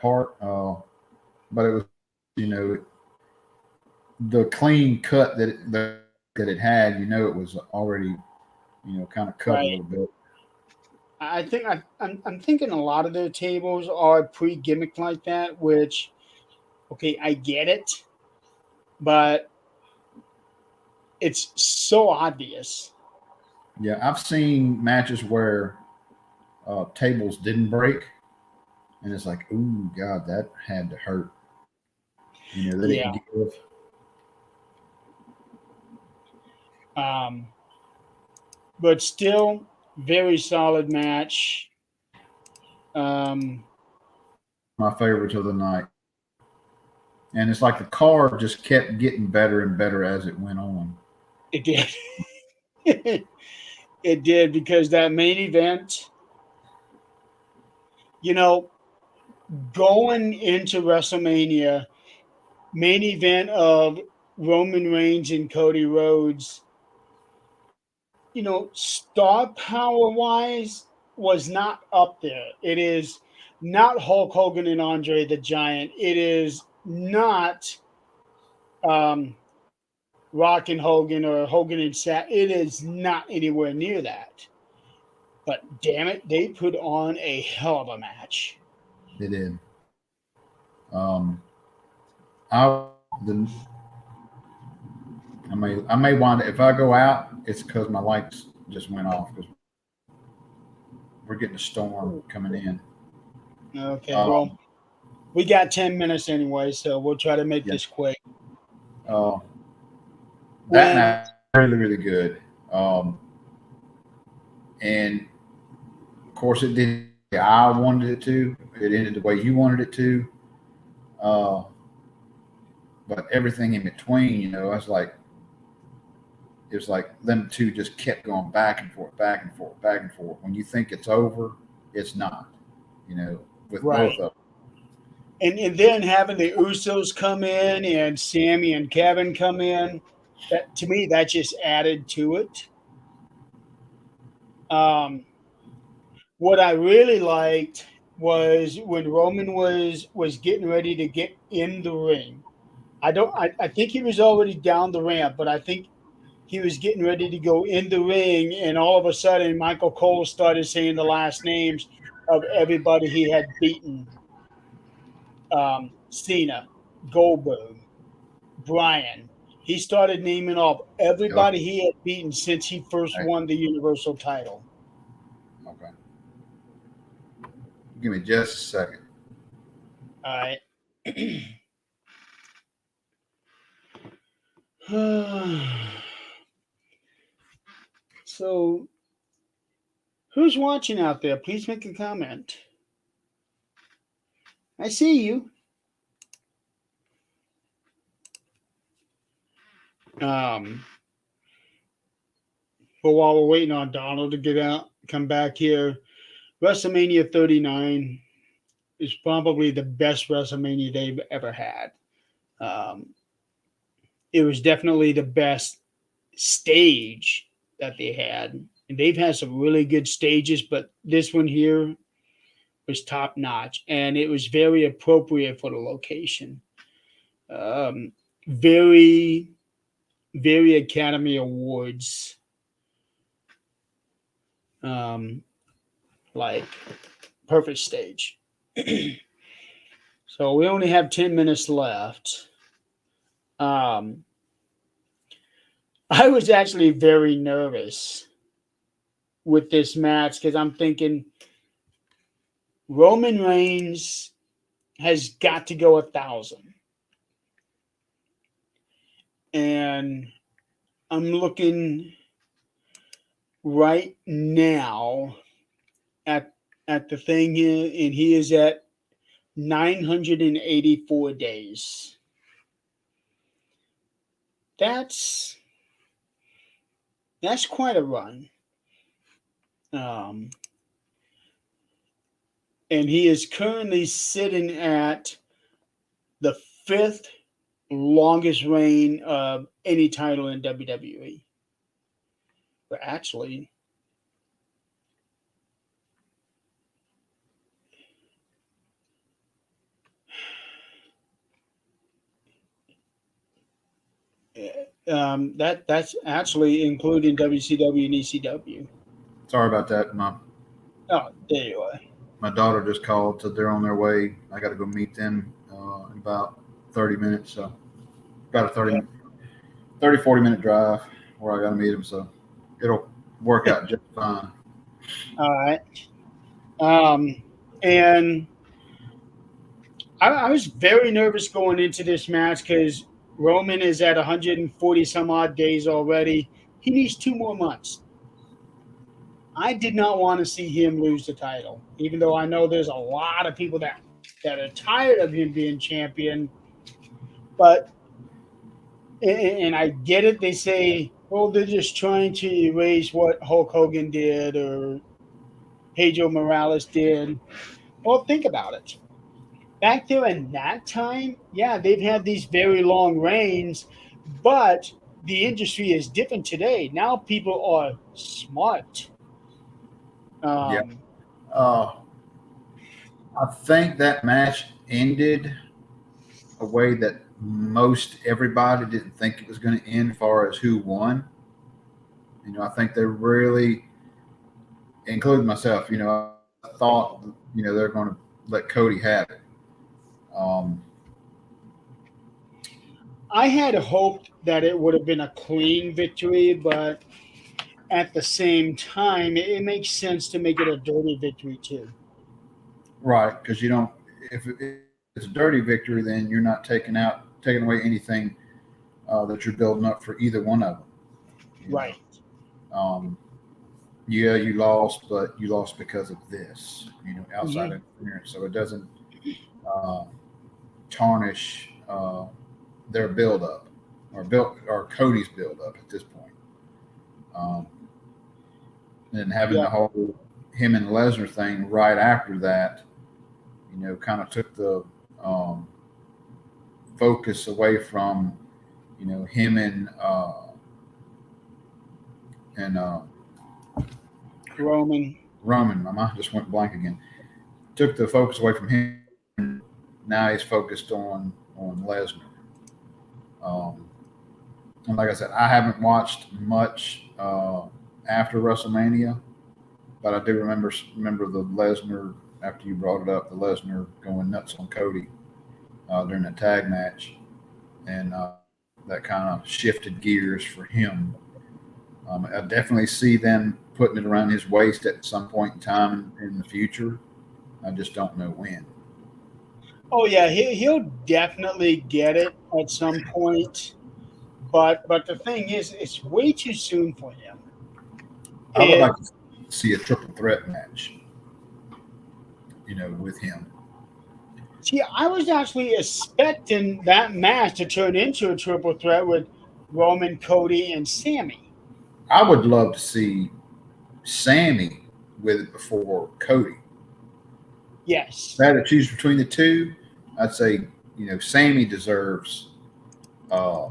part, but it was, you know, the clean cut that it had. You know, it was already, you know, kind of cut a right, little bit. I think I'm thinking a lot of their tables are pre-gimmicked like that. Which, okay, I get it, but it's so obvious. Yeah, I've seen matches where tables didn't break, and it's like, ooh, God, that had to hurt. You know, they Yeah. didn't give. Um, but still, very solid match. Um, My favorites of the night, and it's like the card just kept getting better and better as it went on. it did. It did because that main event, you know, going into WrestleMania, main event of Roman Reigns and Cody Rhodes, star power wise was not up there. It is not Hulk Hogan and Andre the Giant. It is not um, Rock and Hogan or Hogan and Sat. It is not anywhere near that. But damn it, they put on a hell of a match. They did. Um, I the I may wind if I go out, it's because my lights just went off because we're getting a storm coming in. Okay, well, Um, we got 10 minutes anyway, so we'll try to make yeah, this quick. uh, that When match really really good. And of course it did. I wanted it to. It ended the way you wanted it to. Uh, but everything in between, you know, it was like them two just kept going back and forth, back and forth, back and forth. When you think it's over, it's not. You know, with both right, of them. and then having the Usos come in and Sammy and Kevin come in, that to me that just added to it. Um, what I really liked was when Roman was getting ready to get in the ring. I think he was already down the ramp, but I think he was getting ready to go in the ring, and all of a sudden Michael Cole started saying the last names of everybody he had beaten. Cena, Goldberg, Bryan. He started naming off Okay. everybody he had beaten since he first Hey, won the Universal title. okay. Give me just a second. All right. So, who's watching out there? Please make a comment. I see you. Um, but while we're waiting on Donald to get out, come back here, WrestleMania 39 is probably the best WrestleMania they've ever had. Um, it was definitely the best stage that they had. And they've had some really good stages, but this one here was top notch. And it was very appropriate for the location. Um, very, very Academy Awards. Um, like perfect stage. So we only have 10 minutes left. Um, I was actually very nervous with this match because I'm thinking Roman Reigns has got to go 1,000. And I'm looking right now at the thing here, and he is at 984 days. That's That's quite a run. Um, and he is currently sitting at the fifth longest reign of any title in WWE. But actually, that's actually including WCW and ECW. Sorry about that. Oh, there you are. My daughter just called, so they're on their way. I got to go meet them in about 30 minutes. So about a Yeah. 40 minute drive where I got to meet them. So it'll work out just fine. All right. Um, and I was very nervous going into this match because Roman is at 140 some odd days already. He needs 2 more months. I did not want to see him lose the title, even though I know there's a lot of people that are tired of him being champion. But and I get it. They say, "Well, they're just trying to erase what Hulk Hogan did or Pedro Morales did." Well, think about it. Back there in that time, yeah, they've had these very long reigns, but the industry is different today. Now people are smart. Yeah. Um, Uh, I think that match ended a way that most everybody didn't think it was going to end, as far as who won. I think they really, including myself, I thought, they're going to let Cody have it. Um, I had hoped that it would have been a clean victory, but at the same time, it makes sense to make it a dirty victory too. right, because you don't, if it's a dirty victory, then you're not taking away anything that you're building up for either one of them. You know, Right. um, yeah, you lost, but you lost because of this, outside Hmm. interference. So it doesn't uh, tarnish their build up or Cody's build up at this point. Um, and having Yeah. the whole him and Lesnar thing right after that, kind of took the um, focus away from him and Roman. Roman. My mind just went blank again. Took the focus away from him. Now he's focused on Lesnar. And like I said, I haven't watched much after WrestleMania, but I do remember the Lesnar, after you brought it up, the Lesnar going nuts on Cody during the tag match, and that kind of shifted gears for him. I definitely see them putting it around his waist at some point in time in the future. I just don't know when. Oh yeah, he'll definitely get it at some point. But the thing is, it's way too soon for him. I would It like to see a triple threat match, with him. See, I was actually expecting that match to turn into a triple threat with Roman, Cody, and Sammy. I would love to see Sammy with it before Cody. If I Yes, had to choose between the two, I'd say Sammy deserves. Uh,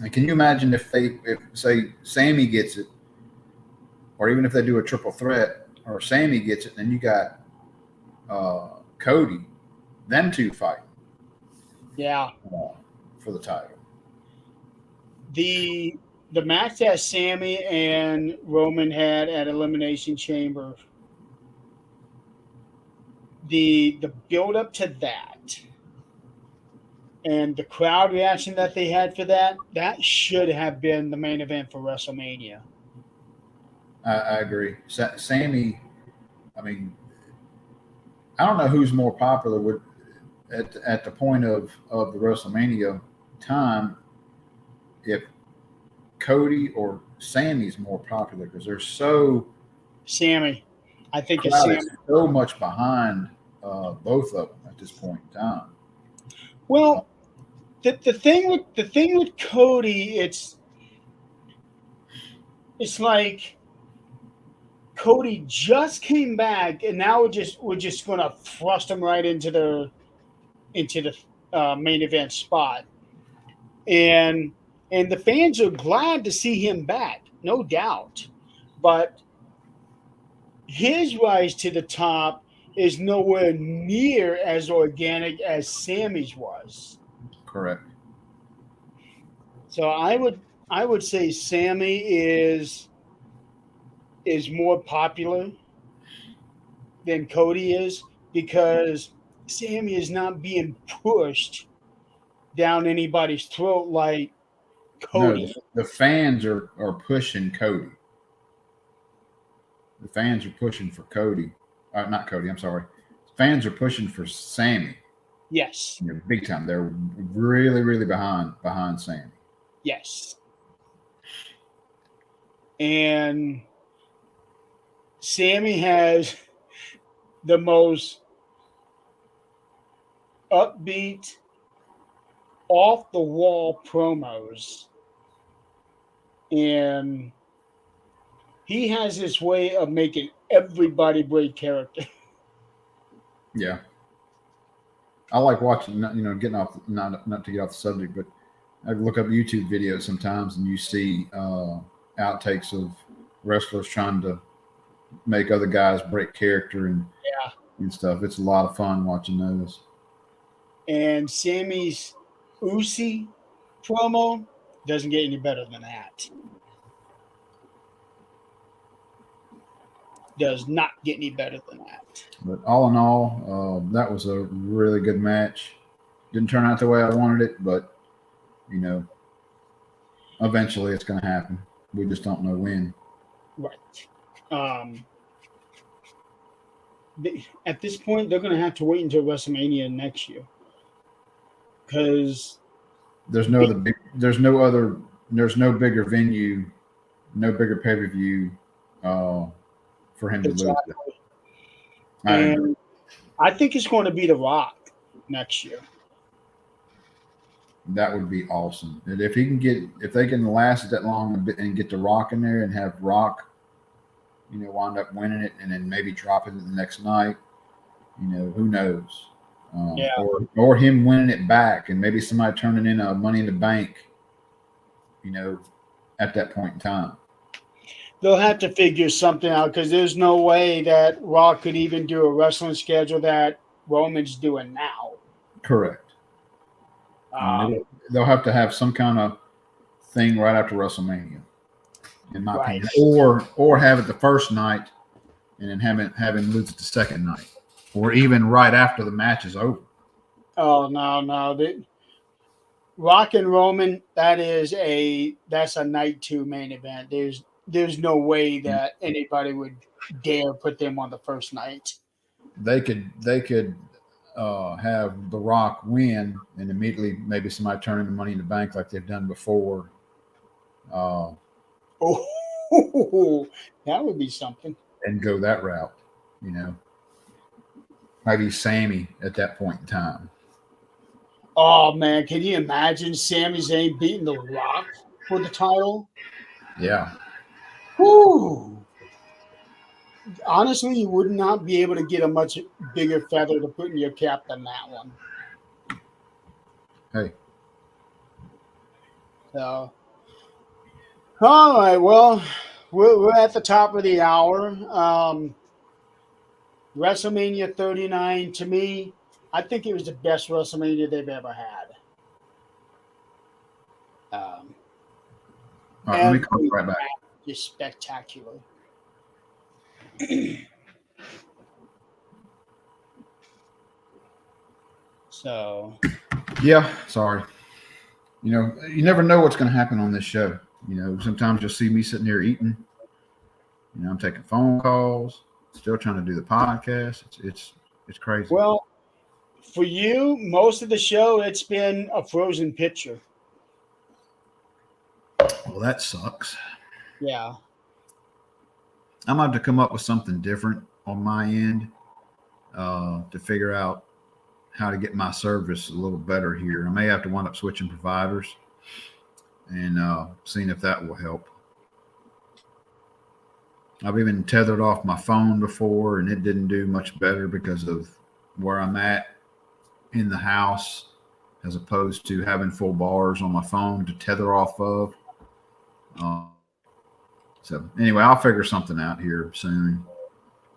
and can you imagine if say Sammy gets it, or even if they do a triple threat, or Sammy gets it, then you got Cody, them two fighting yeah. uh, for the title. The the match that Sammy and Roman had at Elimination Chamber, the build up to that and the crowd reaction that they had for that should have been the main event for WrestleMania. I agree. Sammy, I mean, I don't know who's more popular with at the point of the WrestleMania time, if Cody or Sammy's more popular, because they're so Sammy, I think it's crowd is Sammy. so much behind both of them at this point in time. Uh, Well, the thing with Cody, it's it's like Cody just came back, and now we're just gonna thrust him right into the main event spot, and the fans are glad to see him back, no doubt, but his rise to the top is nowhere near as organic as Sammy's was. Correct. So I would say Sammy is more popular than Cody is because Sammy is not being pushed down anybody's throat like No, Cody. the fans are pushing Cody. The fans are pushing for Cody. Not Cody. I'm sorry. Fans are pushing for Sammy. Yes, Big time. They're really, really behind Sammy. yes. And Sammy has the most upbeat, off the wall promos. And he has this way of making everybody break character. Yeah, I like watching. Getting off not to get off the subject, but I look up YouTube videos sometimes, and you see outtakes of wrestlers trying to make other guys break character Yeah. and stuff. It's a lot of fun watching those. And Sammy's Usi promo doesn't get any better than that. Does not get any better than that. But all in all, that was a really good match. Didn't turn out the way I wanted it, but you know, eventually it's going to happen. We just don't know when. Right. At this point, they're going to have to wait until WrestleMania next year because There's no bigger venue, no bigger pay per view for him to lose. exactly. I agree. And I think it's going to be The Rock next year. That would be awesome. And if they can last it that long and get the Rock in there and have Rock, wind up winning it and then maybe dropping it the next night, who knows? Yeah. Or him winning it back and maybe somebody turning in a Money in the Bank, at that point in time. They'll have to figure something out because there's no way that Rock could even do a wrestling schedule that Roman's doing now. Correct. They'll have to have some kind of thing right after WrestleMania, in my opinion, or have it the first night and then have him lose it the second night, or even right after the match is over. Oh no! Rock and Roman, that's a night 2 main event. There's no way that anybody would dare put them on the first night. They could have The Rock win and immediately maybe somebody turn in the Money in the Bank like they've done before. Oh, that would be something. And go that route, Maybe Sammy at that point in time. Oh man, can you imagine Sami Zayn beating The Rock for the title? Yeah. Whew. Honestly, you would not be able to get a much bigger feather to put in your cap than that one. Hey. So, all right. Well, we're at the top of the hour. WrestleMania 39, to me, I think it was the best WrestleMania they've ever had. All right, let me come right back. Just spectacular. So, yeah, sorry. You never know what's going to happen on this show. Sometimes you'll see me sitting here eating. I'm taking phone calls, still trying to do the podcast. It's crazy. Well, for you, most of the show, it's been a frozen picture. Well, that sucks. Yeah. I'm going to have to come up with something different on my end to figure out how to get my service a little better here. I may have to wind up switching providers and seeing if that will help. I've even tethered off my phone before, and it didn't do much better because of where I'm at in the house, as opposed to having full bars on my phone to tether off of. Uh, so anyway, I'll figure something out here soon.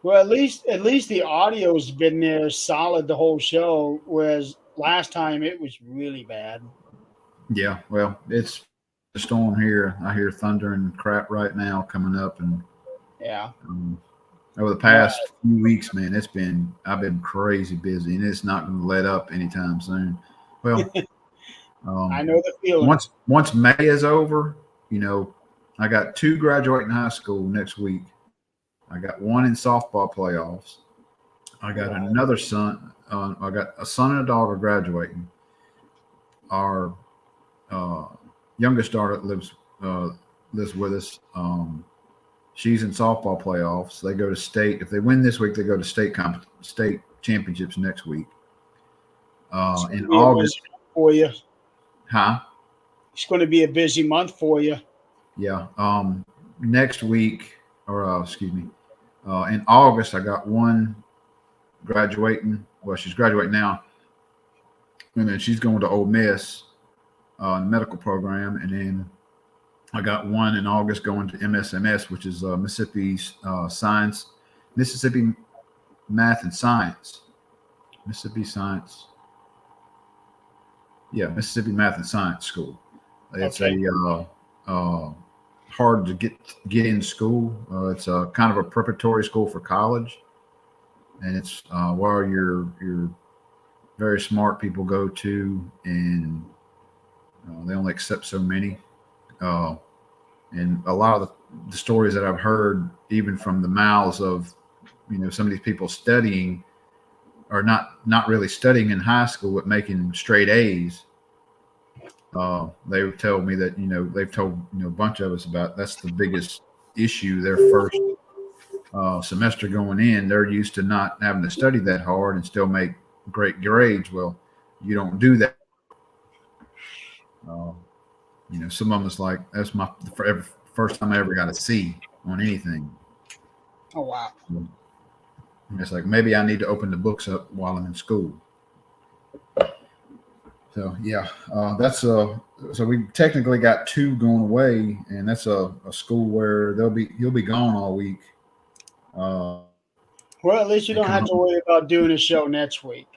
Well, at least the audio's been there solid the whole show, whereas last time it was really bad. Yeah, well, it's a storm here. I hear thunder and crap right now coming up, and Yeah. um, over the All past few weeks, man, I've been crazy busy, and it's not going to let up anytime soon. Well, right. I um, know the feeling. once May is over, you know, I got two graduating high school next week. I got one in softball playoffs. I got Wow. another son. I got a son and a daughter graduating. Our uh, youngest daughter lives with us. She's in softball playoffs. They go to state. If they win this week, they go to state championships next week. It's going In to be a busy August, month for you. huh? It's going to be a busy month for you. Yeah. Next week, or excuse me, in August, I got one graduating. Well, she's graduating now, and then she's going to Ole Miss in the medical program, and then I got one in August going to MSMS, which is Mississippi Math and Science, Mississippi Science. Yeah, Mississippi Math and Science School. It's Okay. hard to get in school. It's a kind of a preparatory school for college, and it's where your very smart people go to, and they only accept so many. Uh, and a lot of the stories that I've heard, even from the mouths of some of these people studying, or not really studying in high school but making straight A's. They told me that they've told a bunch of us about that's the biggest issue. Their first semester going in, they're used to not having to study that hard and still make great grades. Well, you don't do that. Uh, some of them is like that's my first time I ever got a C on anything. Oh, wow. It's like maybe I need to open the books up while I'm in school. So yeah, that's so we technically got two going away, and that's a school where you'll be gone all week. Uh, Well, at least you and don't come have to home. worry about doing a show next week.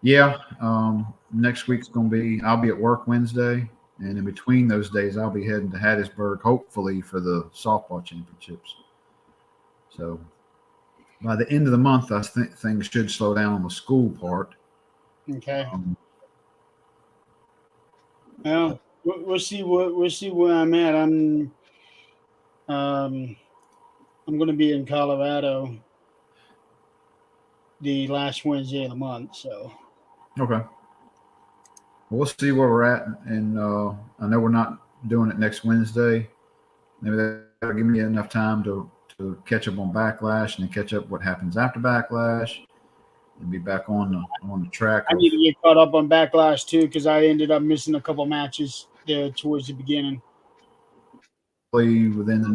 Yeah, next week's gonna be I'll be at work Wednesday, and in between those days I'll be heading to Hattiesburg, hopefully for the softball championships. So by the end of the month, I think things should slow down on the school part. Okay. Um, Well, we'll see where I'm at. Um I'm going to be in Colorado the last Wednesday of the month. So okay. We'll see where we're at, and I know we're not doing it next Wednesday. Maybe that'll give me enough time to catch up on Backlash and then catch up what happens after Backlash, and be back on the track I of need to get caught up on Backlash too because I ended up missing a couple matches there towards the beginning. play within the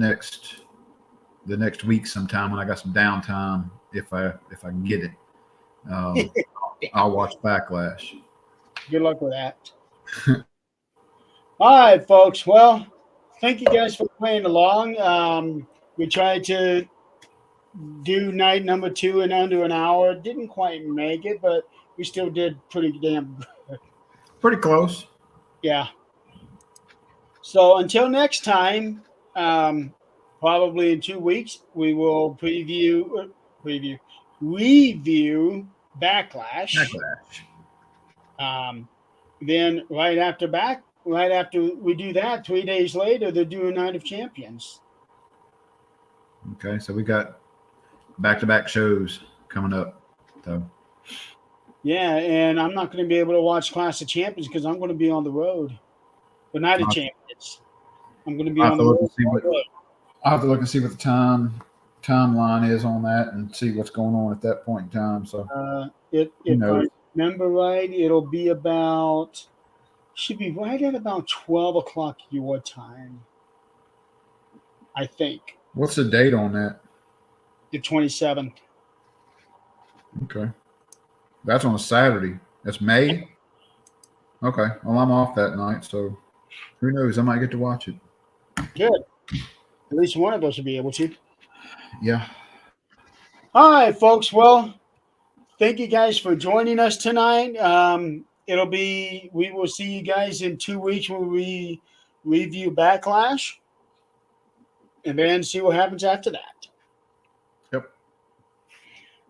next week sometime when I got some downtime. If I can get it, um, I'll watch Backlash. Good luck with that. All right, folks. Well, thank you guys for playing along. We tried to do night number 2 in under an hour. Didn't quite make it, but we still did pretty damn good. Pretty close. Yeah. So until next time, probably in 2 weeks, we will preview, review Backlash. Backlash. Um, then right after we do that, 3 days later, they're doing Night of Champions. Okay, so we got back-to-back shows coming up. So Yeah, and I'm not going to be able to watch Clash of Champions because I'm going to be on the road. But Night of I'll Champions, I'm going to be I'll have on to the look road. and see what the timeline is on that and see what's going on at that point in time. So who If I knows? remember right, it'll be should be right at about 12 o'clock your time, I think. What's the date on that? The 27th. Okay. That's on a Saturday. That's May? Okay. Well, I'm off that night, so who knows? I might get to watch it. Good. At least one of us will be able to. Yeah. All right, folks. Well, thank you guys for joining us tonight. We will see you guys in 2 weeks when we review Backlash and then see what happens after that. Yep.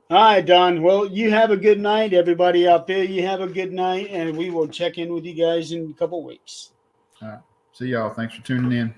All right, Don. Well, you have a good night. Everybody out there, you have a good night, and we will check in with you guys in a couple weeks. All right. See y'all. Thanks for tuning in.